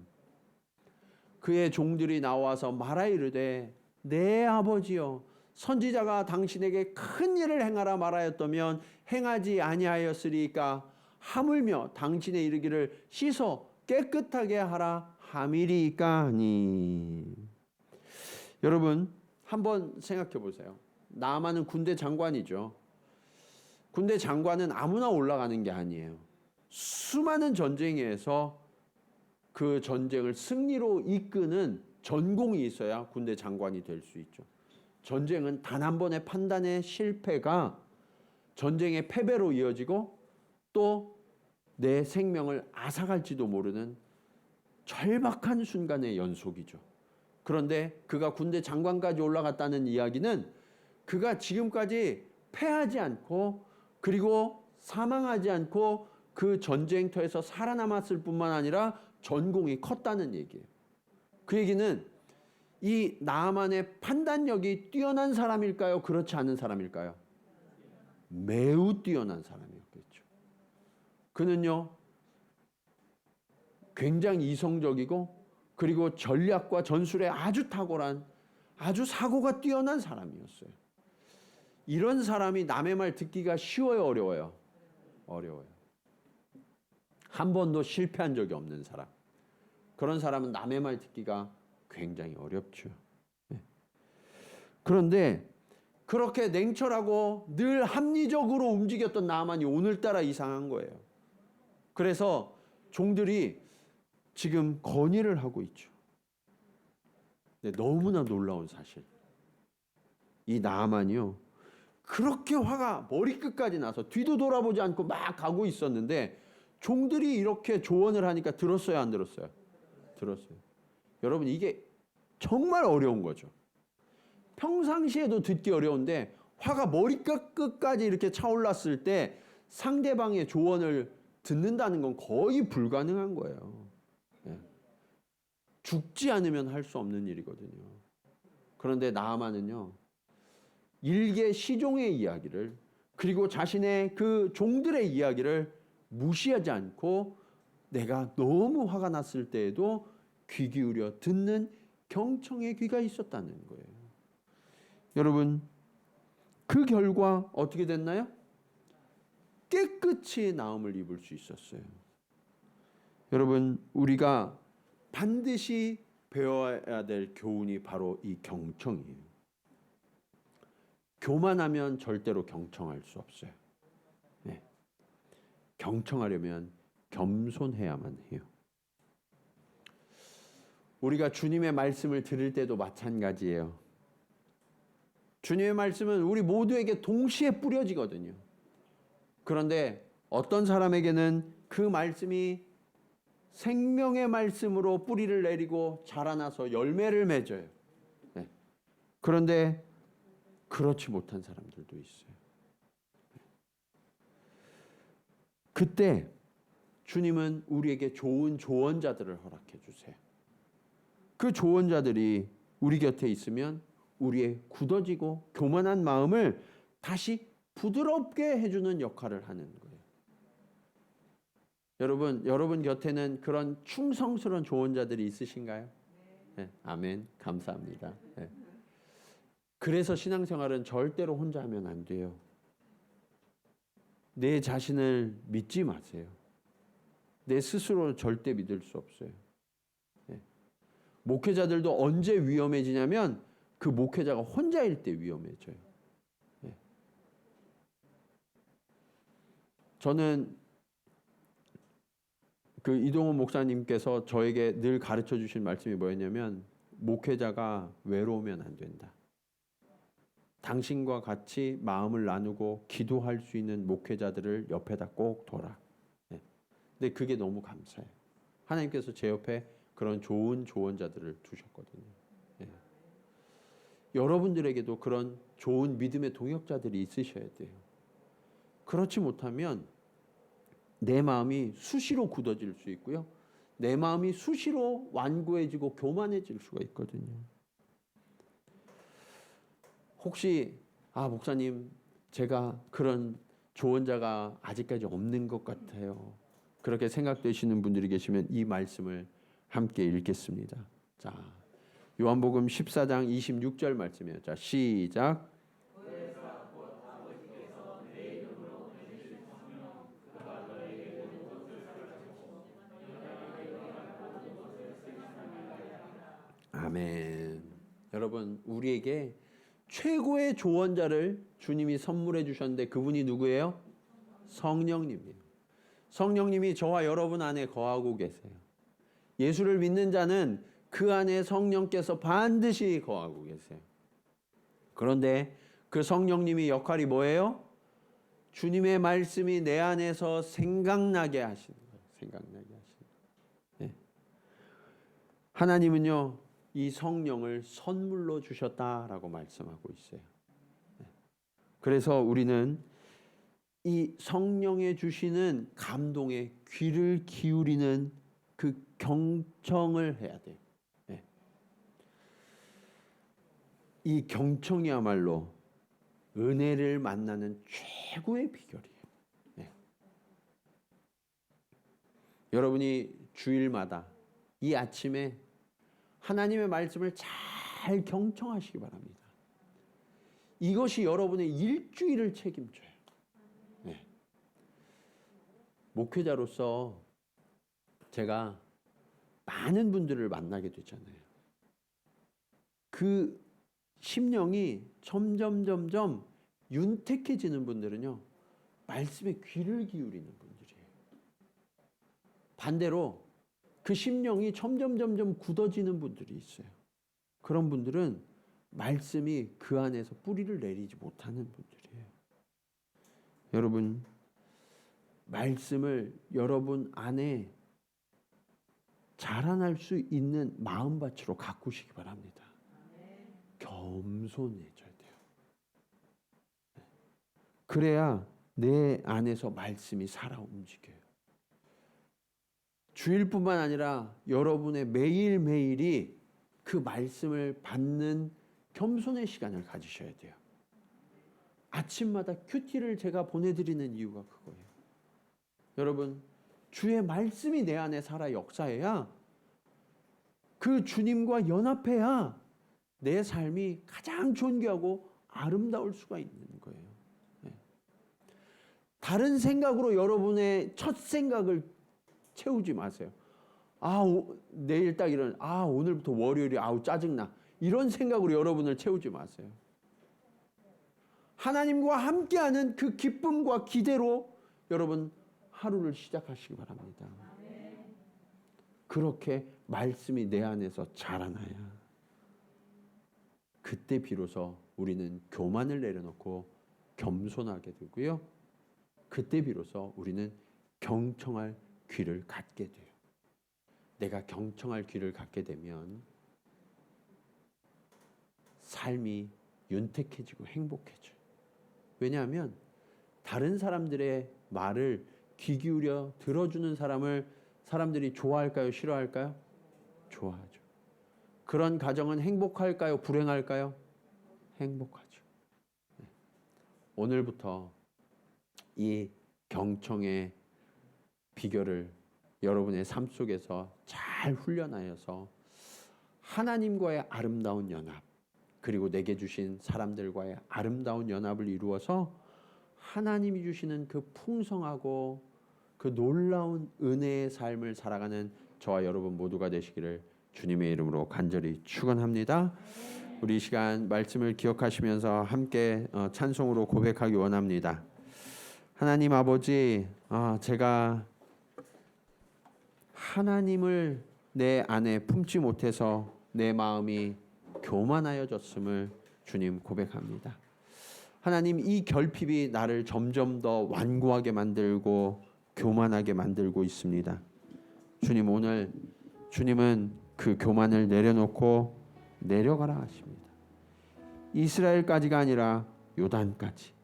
그의 종들이 나와서 말하이르되 내 아버지여 선지자가 당신에게 큰 일을 행하라 말하였다면 행하지 아니하였으리까 하물며 당신의 이르기를 씻어 깨끗하게 하라 함이리까 하니. 여러분 한번 생각해 보세요. 나아만은 군대 장관이죠. 군대 장관은 아무나 올라가는 게 아니에요. 수많은 전쟁에서 그 전쟁을 승리로 이끄는 전공이 있어야 군대 장관이 될 수 있죠. 전쟁은 단 한 번의 판단의 실패가 전쟁의 패배로 이어지고 또 내 생명을 앗아갈지도 모르는 절박한 순간의 연속이죠. 그런데 그가 군대 장관까지 올라갔다는 이야기는 그가 지금까지 패하지 않고 그리고 사망하지 않고 그 전쟁터에서 살아남았을 뿐만 아니라 전공이 컸다는 얘기예요. 그 얘기는 이 나아만의 판단력이 뛰어난 사람일까요? 그렇지 않은 사람일까요? 매우 뛰어난 사람이었겠죠. 그는요, 굉장히 이성적이고 그리고 전략과 전술에 아주 탁월한 아주 사고가 뛰어난 사람이었어요. 이런 사람이 남의 말 듣기가 쉬워요, 어려워요? 어려워요. 한 번도 실패한 적이 없는 사람. 그런 사람은 남의 말 듣기가 굉장히 어렵죠. 그런데 그렇게 냉철하고 늘 합리적으로 움직였던 나아만이 오늘따라 이상한 거예요. 그래서 종들이 지금 건의를 하고 있죠. 너무나 놀라운 사실. 이 나아만이요, 그렇게 화가 머리끝까지 나서 뒤도 돌아보지 않고 막 가고 있었는데 종들이 이렇게 조언을 하니까 들었어요, 안 들었어요? 들었어요. 여러분, 이게 정말 어려운 거죠. 평상시에도 듣기 어려운데 화가 머리끝까지 이렇게 차올랐을 때 상대방의 조언을 듣는다는 건 거의 불가능한 거예요. 죽지 않으면 할 수 없는 일이거든요. 그런데 나아만은요, 일개 시종의 이야기를 그리고 자신의 그 종들의 이야기를 무시하지 않고 내가 너무 화가 났을 때에도 귀 기울여 듣는 경청의 귀가 있었다는 거예요. 여러분, 그 결과 어떻게 됐나요? 깨끗이 나음을 입을 수 있었어요. 여러분, 우리가 반드시 배워야 될 교훈이 바로 이 경청이에요. 교만하면 절대로 경청할 수 없어요. 네. 경청하려면 겸손해야만 해요. 우리가 주님의 말씀을 들을 때도 마찬가지예요. 주님의 말씀은 우리 모두에게 동시에 뿌려지거든요. 그런데 어떤 사람에게는 그 말씀이 생명의 말씀으로 뿌리를 내리고 자라나서 열매를 맺어요. 네. 그런데 그렇지 못한 사람들도 있어요. 그때 주님은 우리에게 좋은 조언자들을 허락해 주세요. 그 조언자들이 우리 곁에 있으면 우리의 굳어지고 교만한 마음을 다시 부드럽게 해주는 역할을 하는 거예요. 여러분 곁에는 그런 충성스러운 조언자들이 있으신가요? 네, 아멘. 감사합니다. 네. 그래서 신앙생활은 절대로 혼자 하면 안 돼요. 내 자신을 믿지 마세요. 내 스스로 절대 믿을 수 없어요. 네. 목회자들도 언제 위험해지냐면 그 목회자가 혼자일 때 위험해져요. 네. 저는 그 이동훈 목사님께서 저에게 늘 가르쳐 주신 말씀이 뭐였냐면 목회자가 외로우면 안 된다. 당신과 같이 마음을 나누고 기도할 수 있는 목회자들을 옆에다 꼭 둬라. 네. 근데 그게 너무 감사해요. 하나님께서 제 옆에 그런 좋은 조언자들을 두셨거든요. 네. 여러분들에게도 그런 좋은 믿음의 동역자들이 있으셔야 돼요. 그렇지 못하면 내 마음이 수시로 굳어질 수 있고요. 내 마음이 수시로 완고해지고 교만해질 수가 있거든요. 혹시 목사님, 제가 그런 조언자가 아직까지 없는 것 같아요. 그렇게 생각되시는 분들이 계시면 이 말씀을 함께 읽겠습니다. 자, 요한복음 14장 26절 말씀이에요. 자, 시작. 아멘. 여러분, 우리에게 최고의 조언자를 주님이 선물해 주셨는데 그분이 누구예요? 성령님이에요. 성령님이 저와 여러분 안에 거하고 계세요. 예수를 믿는 자는 그 안에 성령께서 반드시 거하고 계세요. 그런데 그 성령님이 역할이 뭐예요? 주님의 말씀이 내 안에서 생각나게 하시는 거예요. 생각나게 하시는 거예요. 네. 하나님은요, 이 성령을 선물로 주셨다라고 말씀하고 있어요. 그래서 우리는 이 성령에 주시는 감동에 귀를 기울이는 그 경청을 해야 돼요. 이 경청이야말로 은혜를 만나는 최고의 비결이에요. 여러분이 주일마다 이 아침에 하나님의 말씀을 잘 경청하시기 바랍니다. 이것이 여러분의 일주일을 책임져요. 목회자로서 제가 많은 분들을 만나게 되잖아요. 그 심령이 점점 윤택해지는 분들은요, 말씀에 귀를 기울이는 분들이에요. 반대로 그 심령이 점점 굳어지는 분들이 있어요. 그런 분들은 말씀이 그 안에서 뿌리를 내리지 못하는 분들이에요. 여러분, 말씀을 여러분 안에 자라날 수 있는 마음밭으로 가꾸시기 바랍니다. 겸손해져야 돼요. 그래야 내 안에서 말씀이 살아 움직여요. 주일뿐만 아니라 여러분의 매일매일이 그 말씀을 받는 겸손의 시간을 가지셔야 돼요. 아침마다 큐티를 제가 보내드리는 이유가 그거예요. 여러분, 주의 말씀이 내 안에 살아 역사해야, 그 주님과 연합해야 내 삶이 가장 존귀하고 아름다울 수가 있는 거예요. 다른 생각으로 여러분의 첫 생각을 채우지 마세요. 내일 딱 이런, 오늘부터 월요일이 짜증나. 이런 생각으로 여러분을 채우지 마세요. 하나님과 함께하는 그 기쁨과 기대로 여러분 하루를 시작하시기 바랍니다. 그렇게 말씀이 내 안에서 자라나야 그때 비로소 우리는 교만을 내려놓고 겸손하게 되고요. 그때 비로소 우리는 경청할 귀를 갖게 돼요. 내가 경청할 귀를 갖게 되면 삶이 윤택해지고 행복해져요. 왜냐하면 다른 사람들의 말을 귀 기울여 들어주는 사람을 사람들이 좋아할까요? 싫어할까요? 좋아하죠. 그런 가정은 행복할까요? 불행할까요? 행복하죠. 오늘부터 이 경청의 비결을 여러분의 삶 속에서 잘 훈련하여서 하나님과의 아름다운 연합, 그리고 내게 주신 사람들과의 아름다운 연합을 이루어서 하나님이 주시는 그 풍성하고 그 놀라운 은혜의 삶을 살아가는 저와 여러분 모두가 되시기를 주님의 이름으로 간절히 축원합니다. 우리 이 시간 말씀을 기억하시면서 함께 찬송으로 고백하기 원합니다. 하나님 아버지, 제가 하나님을 내 안에 품지 못해서 내 마음이 교만하여졌음을 주님 고백합니다. 하나님, 이 결핍이 나를 점점 더 완고하게 만들고 교만하게 만들고 있습니다. 주님, 오늘 주님은 그 교만을 내려놓고 내려가라 하십니다. 이스라엘까지가 아니라 요단까지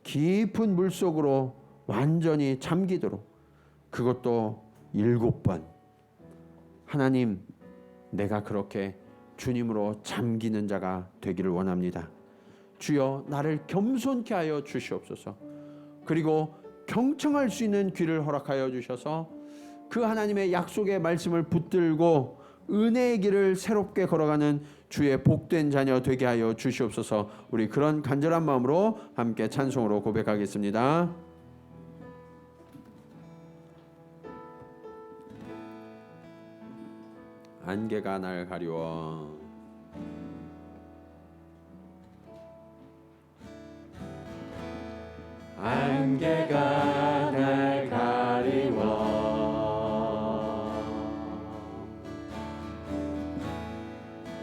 깊은 물속으로 완전히 잠기도록, 그것도 7번. 하나님, 내가 그렇게 주님으로 잠기는 자가 되기를 원합니다. 주여, 나를 겸손케 하여 주시옵소서. 그리고 경청할 수 있는 귀를 허락하여 주셔서 그 하나님의 약속의 말씀을 붙들고 은혜의 길을 새롭게 걸어가는 주의 복된 자녀 되게 하여 주시옵소서. 우리 그런 간절한 마음으로 함께 찬송으로 고백하겠습니다. 안개가 날 가리워 안개가 날 가리워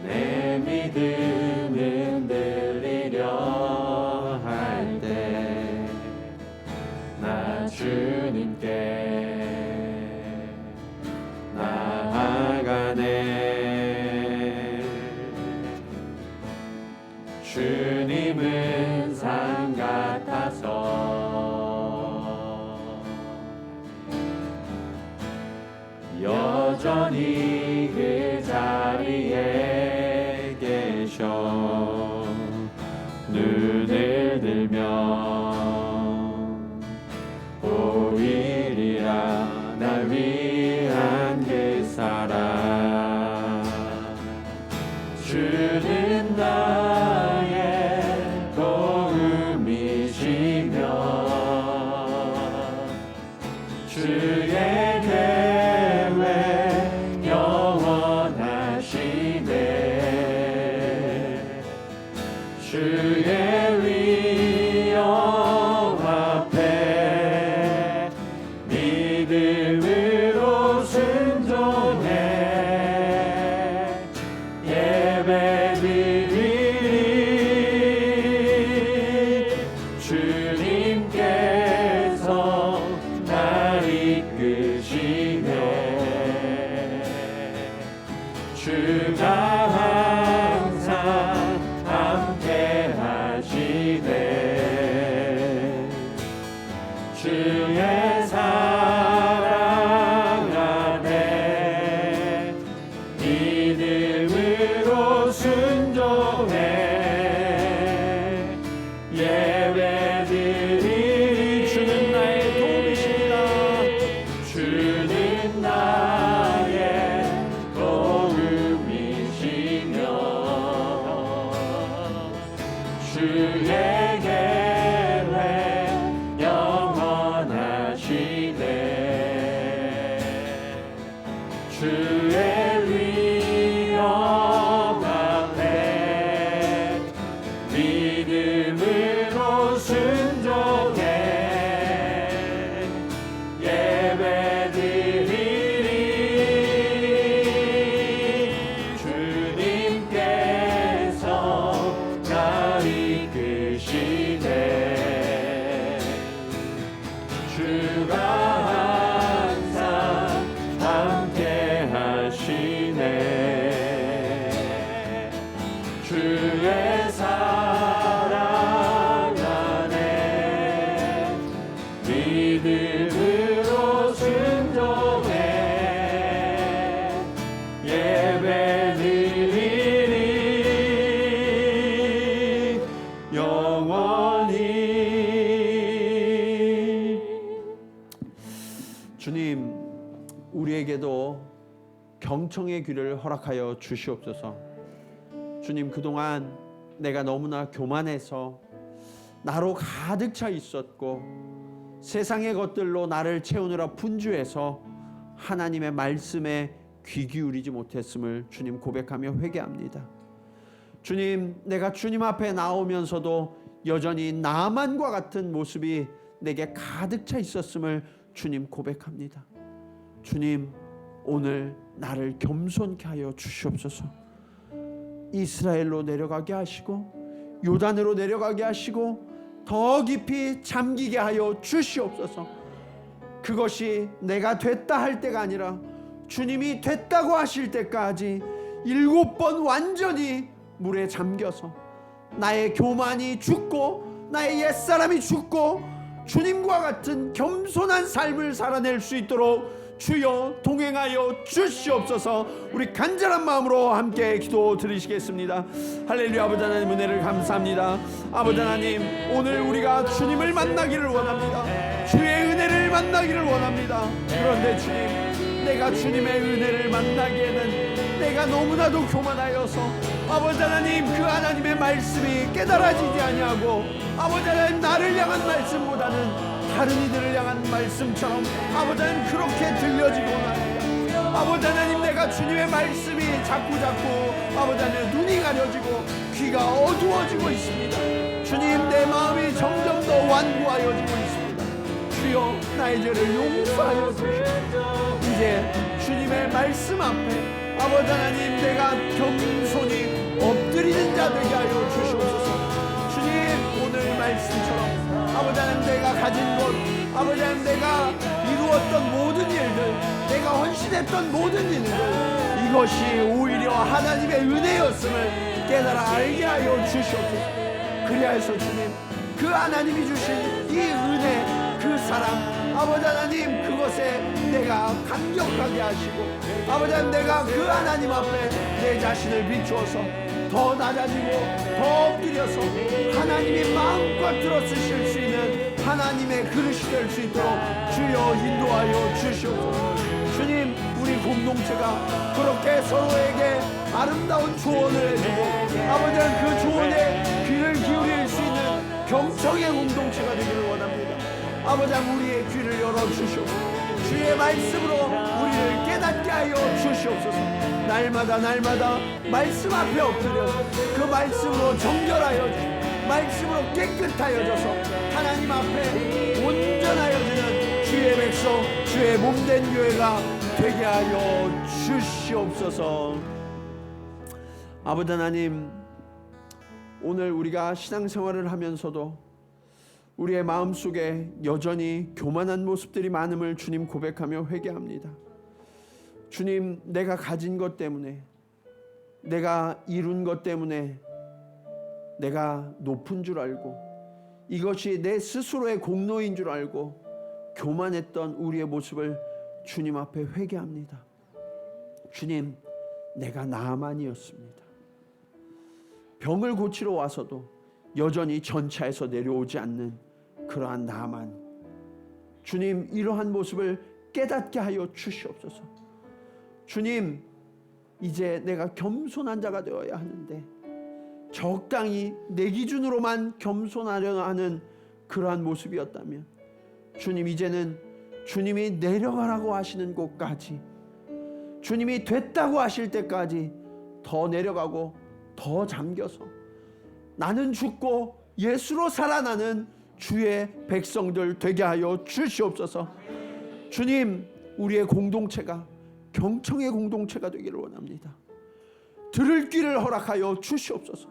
내 믿음 흔들리려 할 때 나 주님께 나아가네. 주님은 산 같아서 여전히 그 자리에 계셔 눈을 들면 보이리라 날 위한 그 사랑 주는 나의 도움이시며 주의 계획 영원하시네 주의 위엄 앞에 믿음으로 순종해 예배드리리 주님께서 날 이끄시네 주가 항상 함께 하시네 주의 사랑 안에 믿음으로 순종해 예배드리리 주는 나의 도움이십니다 주는 나의 도움이시며 주의 계획 영원하시네 주의 위엄 앞에 믿음으로 순종해 예배드리리 주님께서 날 이끄시네 주가 항상 함께 하시네 주의 사랑 안에 믿음으로 순종해 예배드리리 영원히 주님 우리에게도 경청의 귀를 허락하여 주시옵소서 주님 그동안 내가 너무나 교만해서 나로 가득 차 있었고 세상의 것들로 나를 채우느라 분주해서 하나님의 말씀에 귀 기울이지 못했음을 주님 고백하며 회개합니다 주님 내가 주님 앞에 나오면서도 여전히 나만과 같은 모습이 내게 가득 차 있었음을 주님 고백합니다 주님 오늘 나를 겸손케 하여 주시옵소서 이스라엘로 내려가게 하시고 요단으로 내려가게 하시고 더 깊이 잠기게 하여 주시옵소서 그것이 내가 됐다 할 때가 아니라 주님이 됐다고 하실 때까지 7번 완전히 물에 잠겨서 나의 교만이 죽고 나의 옛사람이 죽고 주님과 같은 겸손한 삶을 살아낼 수 있도록 주여 동행하여 주시옵소서 우리 간절한 마음으로 함께 기도 드리시겠습니다 할렐루야 아버지 하나님 은혜를 감사합니다 아버지 하나님 오늘 우리가 주님을 만나기를 원합니다 주의 은혜를 만나기를 원합니다 그런데 주님 내가 주님의 은혜를 만나기에는 내가 너무나도 교만하여서 아버지 하나님 그 하나님의 말씀이 깨달아지지 아니하고 아버지 하나님 나를 향한 말씀보다는 다른 이들을 향한 말씀처럼 아버지 하나님 그렇게 들려지곤 합니다 아버지 하나님 내가 주님의 말씀이 자꾸 아버지 하나님 눈이 가려지고 귀가 어두워지고 있습니다 주님 내 마음이 점점 더 완고하여지고 있습니다 주여 나의 죄를 용서하여 주시옵소서 이제 주님의 말씀 앞에 아버지 하나님 내가 겸손히 엎드리는 자 되게 하여 주시옵소서 주님 오늘 말씀처럼 아버지 하나님 내가 가진 것 아버지 하나님 내가 이루었던 모든 일들 내가 헌신했던 모든 일들 이것이 오히려 하나님의 은혜였음을 깨달아 알게 하여 주시옵소서. 그리하여서 주님, 그 하나님이 주신 이 은혜, 그 사랑, 아버지 하나님, 그것에 내가 감격하게 하시고, 아버지 하나님, 내가 그 하나님 앞에 내 자신을 비추어서 더 낮아지고 더 엎드려서 하나님이 마음껏 들어쓰실 수 있는 하나님의 그릇이 될 수 있도록 주여 인도하여 주시옵소서. 주님, 우리 공동체가 그렇게 서로에게 아름다운 조언을 해주고, 아버지 하나님, 그 조언에 귀를 기울일 수 있는 경청의 공동체가 되기를 원합니다. 아버지 하나님, 우리의 귀를 열어주시옵소서. 주의 말씀으로 우리를 깨닫게 하여 주시옵소서. 날마다 말씀 앞에 엎드려서 그 말씀으로 정결하여 주시고, 말씀으로 깨끗하여져서 하나님 앞에 온전하여지는 주의 백성, 주의 몸된 교회가 되게 하여 주시옵소서. 아버지 하나님, 오늘 우리가 신앙생활을 하면서도 우리의 마음속에 여전히 교만한 모습들이 많음을 주님 고백하며 회개합니다. 주님, 내가 가진 것 때문에, 내가 이룬 것 때문에 내가 높은 줄 알고, 이것이 내 스스로의 공로인 줄 알고 교만했던 우리의 모습을 주님 앞에 회개합니다. 주님, 내가 나만이었습니다. 병을 고치러 와서도 여전히 전차에서 내려오지 않는 그러한 나만, 주님, 이러한 모습을 깨닫게 하여 주시옵소서. 주님, 이제 내가 겸손한 자가 되어야 하는데 적당히 내 기준으로만 겸손하려 하는 그러한 모습이었다면, 주님, 이제는 주님이 내려가라고 하시는 곳까지, 주님이 됐다고 하실 때까지 더 내려가고 더 잠겨서 나는 죽고 예수로 살아나는 주의 백성들 되게 하여 주시옵소서. 주님, 우리의 공동체가 경청의 공동체가 되기를 원합니다. 들을 귀를 허락하여 주시옵소서.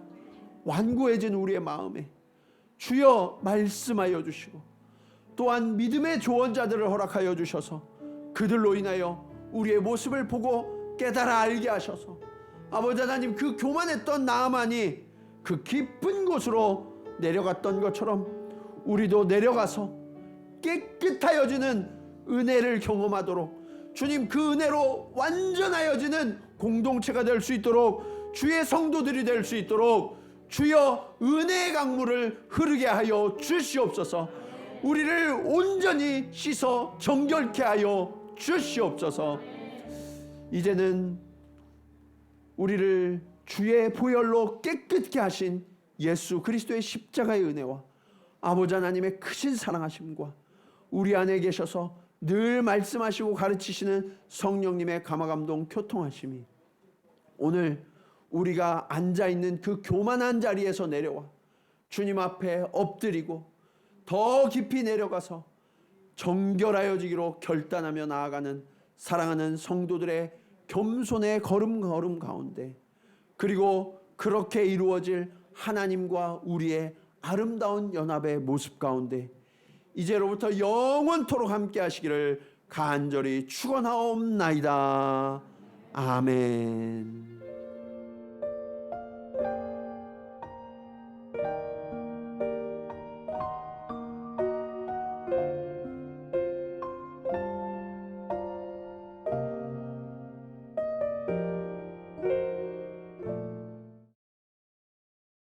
완고해진 우리의 마음에 주여 말씀하여 주시고, 또한 믿음의 조언자들을 허락하여 주셔서 그들로 인하여 우리의 모습을 보고 깨달아 알게 하셔서, 아버지 하나님, 그 교만했던 나아만이 그 깊은 곳으로 내려갔던 것처럼 우리도 내려가서 깨끗하여지는 은혜를 경험하도록, 주님, 그 은혜로 완전하여지는 공동체가 될 수 있도록, 주의 성도들이 될 수 있도록 주여 은혜의 강물을 흐르게 하여 주시옵소서. 우리를 온전히 씻어 정결케 하여 주시옵소서. 이제는 우리를 주의 보혈로 깨끗게 하신 예수 그리스도의 십자가의 은혜와 아버지 하나님의 크신 사랑하심과 우리 안에 계셔서 늘 말씀하시고 가르치시는 성령님의 감화감동 교통하심이 오늘 우리가 앉아있는 그 교만한 자리에서 내려와 주님 앞에 엎드리고 더 깊이 내려가서 정결하여지기로 결단하며 나아가는 사랑하는 성도들의 겸손의 걸음 가운데, 그리고 그렇게 이루어질 하나님과 우리의 아름다운 연합의 모습 가운데 이제로부터 영원토록 함께 하시기를 간절히 축원하옵나이다. 아멘.